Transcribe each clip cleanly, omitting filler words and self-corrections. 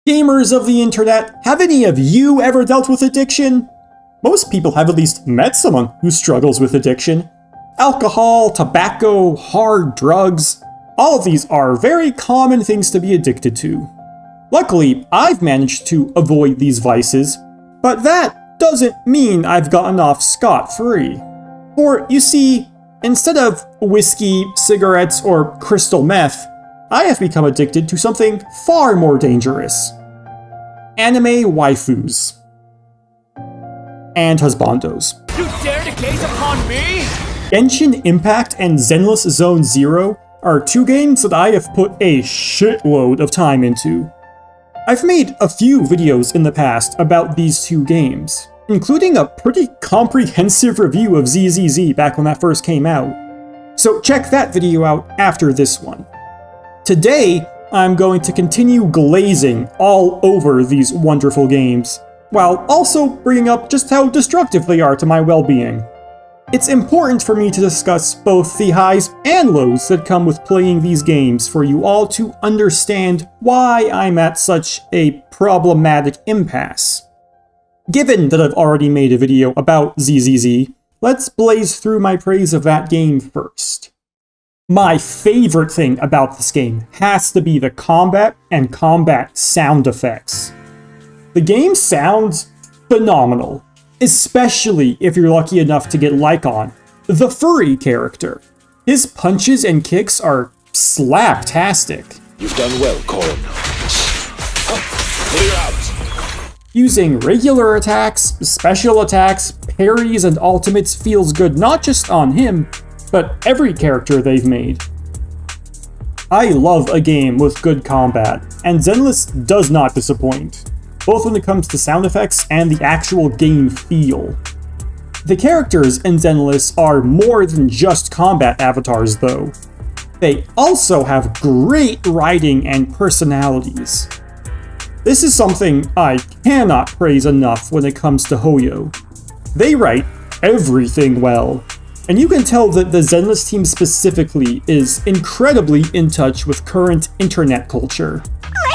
Gamers of the internet, have any of you ever dealt with addiction? Most people have at least met someone who struggles with addiction. Alcohol, tobacco, hard drugs, all of these are very common things to be addicted to. Luckily, I've managed to avoid these vices, but that doesn't mean I've gotten off scot-free. For, you see, instead of whiskey, cigarettes, or crystal meth, I have become addicted to something far more dangerous. Anime waifus. And husbandos. You dare to gaze upon me? Genshin Impact and Zenless Zone Zero are two games that I have put a shitload of time into. I've made a few videos in the past about these two games, including a pretty comprehensive review of ZZZ back when that first came out. So check that video out after this one. Today, I'm going to continue glazing all over these wonderful games, while also bringing up just how destructive they are to my well-being. It's important for me to discuss both the highs and lows that come with playing these games for you all to understand why I'm at such a problematic impasse. Given that I've already made a video about ZZZ, let's blaze through my praise of that game first. My favorite thing about this game has to be the combat and combat sound effects. The game sounds phenomenal, especially if you're lucky enough to get Lycon, the furry character. His punches and kicks are slaptastic. You've done well, Corin. Clear out! Using regular attacks, special attacks, parries, and ultimates feels good not just on him, but every character they've made. I love a game with good combat, and Zenless does not disappoint, both when it comes to sound effects and the actual game feel. The characters in Zenless are more than just combat avatars though. They also have great writing and personalities. This is something I cannot praise enough when it comes to Hoyo. They write everything well, and you can tell that the Zenless team specifically is incredibly in touch with current internet culture.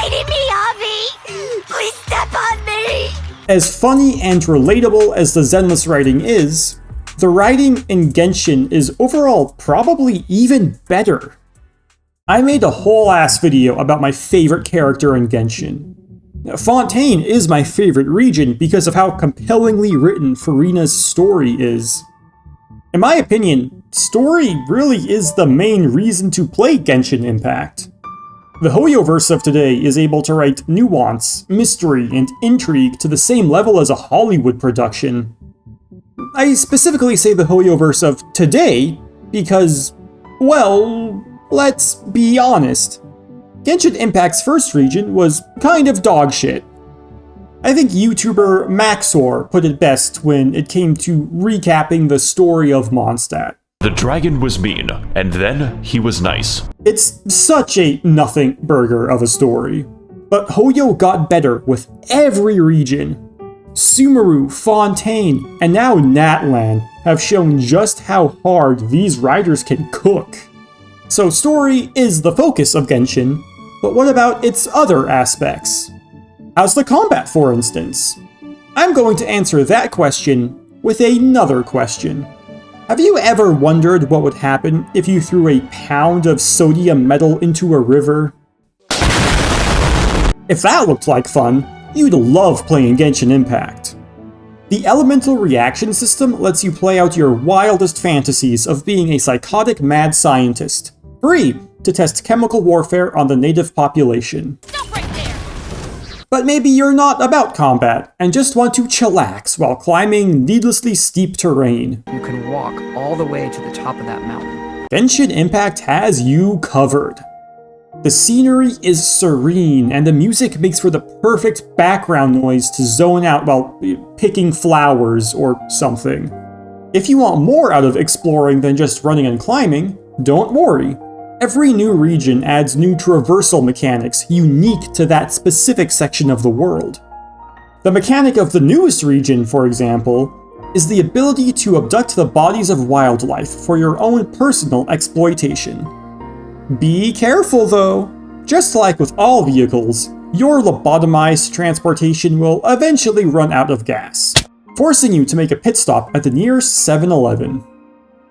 Lady Miyavi! Please step on me! As funny and relatable as the Zenless writing is, the writing in Genshin is overall probably even better. I made a whole ass video about my favorite character in Genshin. Fontaine is my favorite region because of how compellingly written Furina's story is. In my opinion, story really is the main reason to play Genshin Impact. The Hoyoverse of today is able to write nuance, mystery, and intrigue to the same level as a Hollywood production. I specifically say the Hoyoverse of today because, well, let's be honest. Genshin Impact's first region was kind of dog shit. I think YouTuber Maxor put it best when it came to recapping the story of Mondstadt. The dragon was mean, and then he was nice. It's such a nothing burger of a story. But Hoyo got better with every region. Sumeru, Fontaine, and now Natlan have shown just how hard these writers can cook. So story is the focus of Genshin, but what about its other aspects? How's the combat, for instance? I'm going to answer that question with another question. Have you ever wondered what would happen if you threw a pound of sodium metal into a river? If that looked like fun, you'd love playing Genshin Impact. The elemental reaction system lets you play out your wildest fantasies of being a psychotic mad scientist, free to test chemical warfare on the native population. Stop right there! But maybe you're not about combat and just want to chillax while climbing needlessly steep terrain. You can walk all the way to the top of that mountain. Genshin Impact has you covered. The scenery is serene, and the music makes for the perfect background noise to zone out while picking flowers or something. If you want more out of exploring than just running and climbing, don't worry. Every new region adds new traversal mechanics unique to that specific section of the world. The mechanic of the newest region, for example, is the ability to abduct the bodies of wildlife for your own personal exploitation. Be careful though. Just like with all vehicles, your lobotomized transportation will eventually run out of gas, forcing you to make a pit stop at the nearest 7-Eleven.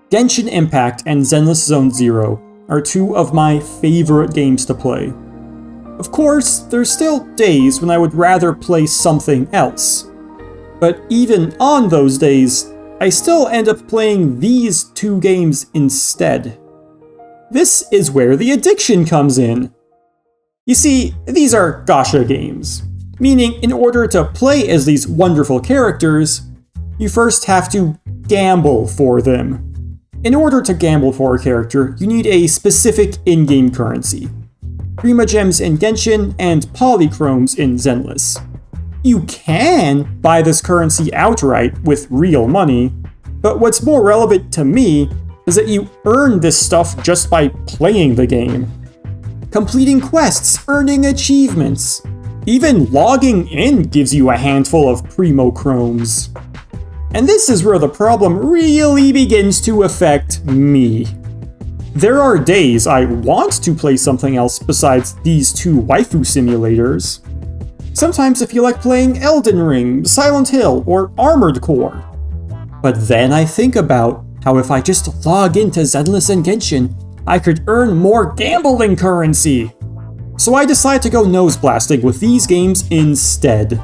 Genshin Impact and Zenless Zone Zero are two of my favorite games to play. Of course, there's still days when I would rather play something else. But even on those days, I still end up playing these two games instead. This is where the addiction comes in. You see, these are gacha games, meaning in order to play as these wonderful characters, you first have to gamble for them. In order to gamble for a character, you need a specific in-game currency. Prima Gems in Genshin and Polychromes in Zenless. You can buy this currency outright with real money, but what's more relevant to me is that you earn this stuff just by playing the game. Completing quests, earning achievements. Even logging in gives you a handful of Primochromes. And this is where the problem really begins to affect me. There are days I want to play something else besides these two waifu simulators. Sometimes I feel like playing Elden Ring, Silent Hill, or Armored Core. But then I think about how if I just log into Zenless and Genshin, I could earn more gambling currency. So I decide to go nose blasting with these games instead.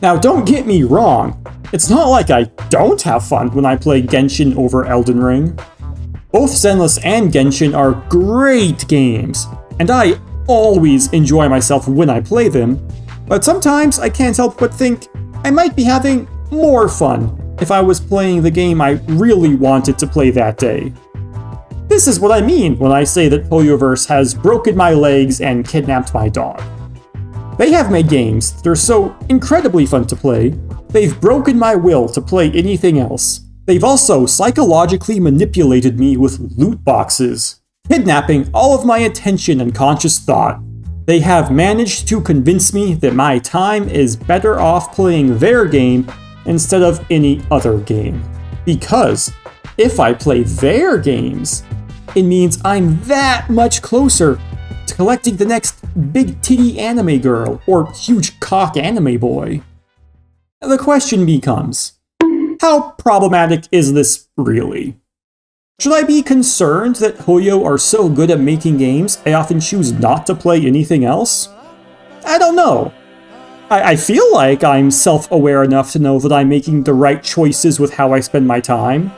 Now don't get me wrong, it's not like I don't have fun when I play Genshin over Elden Ring. Both Zenless and Genshin are great games, and I always enjoy myself when I play them, but sometimes I can't help but think I might be having more fun if I was playing the game I really wanted to play that day. This is what I mean when I say that Hoyoverse has broken my legs and kidnapped my dog. They have made games that are so incredibly fun to play, they've broken my will to play anything else. They've also psychologically manipulated me with loot boxes, kidnapping all of my attention and conscious thought. They have managed to convince me that my time is better off playing their game instead of any other game. Because if I play their games, it means I'm that much closer to collecting the next big titty anime girl or huge cock anime boy. The question becomes, how problematic is this really? Should I be concerned that Hoyo are so good at making games I often choose not to play anything else? I don't know. I feel like I'm self-aware enough to know that I'm making the right choices with how I spend my time,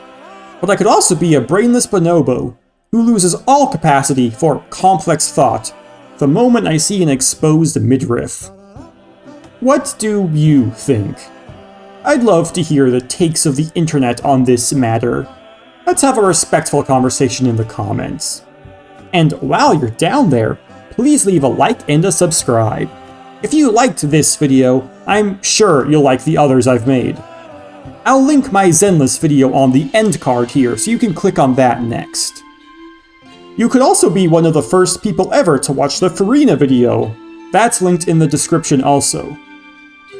but I could also be a brainless bonobo who loses all capacity for complex thought the moment I see an exposed midriff. What do you think? I'd love to hear the takes of the internet on this matter. Let's have a respectful conversation in the comments. And while you're down there, please leave a like and a subscribe. If you liked this video, I'm sure you'll like the others I've made. I'll link my Zenless video on the end card here so you can click on that next. You could also be one of the first people ever to watch the Farina video. That's linked in the description also.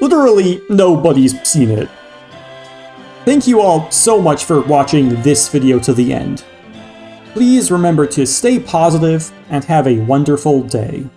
Literally nobody's seen it. Thank you all so much for watching this video to the end. Please remember to stay positive and have a wonderful day.